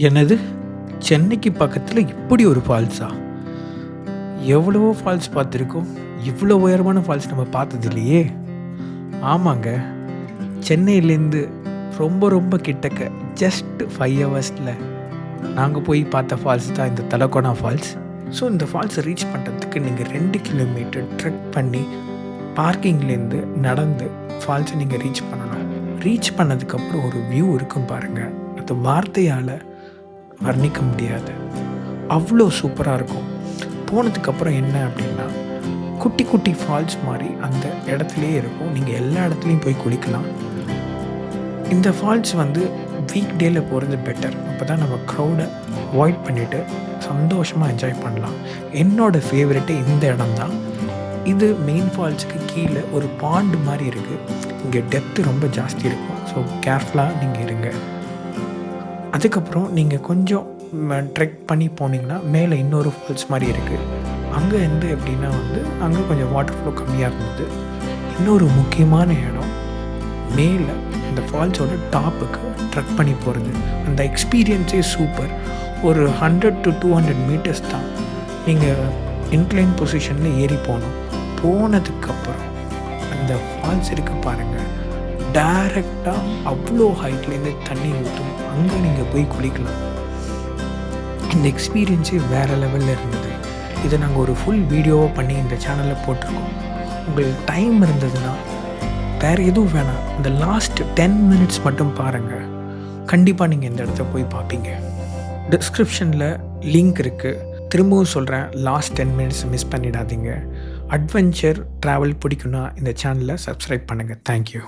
என்னது? சென்னைக்கு பக்கத்துல இப்படி ஒரு ஃபால்ஸா? எவ்வளவோ ஃபால்ஸ் பார்த்துருக்கோம். இவ்வளோ உயரமான ஃபால்ஸ் நம்ம பார்த்தது இல்லையே! ஆமாங்க. சென்னையிலேருந்து ரொம்ப ரொம்ப கிட்டக்க ஜஸ்ட் 5 ஹவர்ஸில் நாங்க போய் பார்த்த ஃபால்ஸ் தான் இந்த தலக்கோனா ஃபால்ஸ். ஸோ இந்த ஃபால்ஸை ரீச் பண்ணுறதுக்கு நீங்கள் 2 கிலோமீட்டர் ட்ரெக் பண்ணி பார்க்கிங்லேருந்து நடந்து ஃபால்ஸை நீங்கள் ரீச் பண்ணணும். ரீச் பண்ணதுக்கப்புறம் ஒரு வியூ இருக்கும் பாருங்கள். அது வார்த்தையால் வர்ணிக்க முடியாது. அவ்வளோ சூப்பராக இருக்கும். போனதுக்கப்புறம் என்ன அப்படின்னா, குட்டி குட்டி ஃபால்ஸ் மாதிரி அந்த இடத்துலையே இருக்கும். நீங்கள் எல்லா இடத்துலையும் போய் குளிக்கலாம். இந்த ஃபால்ஸ் வீக் டேயில் போகிறது பெட்டர். அப்போ தான் நம்ம க்ரௌடை அவாய்ட் பண்ணிவிட்டு சந்தோஷமாக என்ஜாய் பண்ணலாம். என்னோடய ஃபேவரெட்டு இந்த இடம் தான். இது மெயின் ஃபால்ஸுக்கு கீழே ஒரு பாண்டு மாதிரி இருக்குது. இங்கே டெப்த்து ரொம்ப ஜாஸ்தி இருக்கும். ஸோ கேர்ஃபுல்லாக நீங்கள் இருங்க. அதுக்கப்புறம் நீங்கள் கொஞ்சம் ட்ரெக் பண்ணி போனீங்கன்னா மேலே இன்னொரு ஃபால்ஸ் மாதிரி இருக்குது. அங்கே எப்படின்னா அங்கே கொஞ்சம் வாட்டர் ஃப்ளோ கம்மியாக இருந்தது. இன்னொரு முக்கியமான இடம், மேலே இந்த ஃபால்ஸோட டாப்புக்கு ட்ரெக் பண்ணி போகிறது. அந்த எக்ஸ்பீரியன்ஸே சூப்பர். ஒரு 100 to 200 மீட்டர்ஸ் தான் நீங்கள் இன்க்ளைன் பொசிஷனில் ஏறி போகணும். போனதுக்கப்புறம் அந்த ஃபால்ஸ் இருக்க பாருங்கள், டைரெக்டாக அவ்வளோ ஹைட்லேருந்து தண்ணி ஊற்றும். அங்கே நீங்கள் போய் குளிக்கலாம். இந்த எக்ஸ்பீரியன்ஸே வேறு லெவலில் இருந்தது. இதை நாங்கள் ஒரு ஃபுல் வீடியோவாக பண்ணி இந்த சேனலில் போட்டிருக்கோம். உங்களுக்கு டைம் இருந்ததுன்னா வேறு எதுவும் வேணாம், இந்த லாஸ்ட் 10 மினிட்ஸ் மட்டும் பாருங்கள். கண்டிப்பாக நீங்கள் இந்த இடத்த போய் பார்ப்பீங்க. டிஸ்கிரிப்ஷனில் லிங்க் இருக்குது. திரும்பவும் சொல்கிறேன், லாஸ்ட் 10 மினிட்ஸ் மிஸ் பண்ணிடாதீங்க. அட்வென்ச்சர் ட்ராவல் பிடிக்குன்னா இந்த சேனலை சப்ஸ்கிரைப் பண்ணுங்கள். தேங்க்யூ.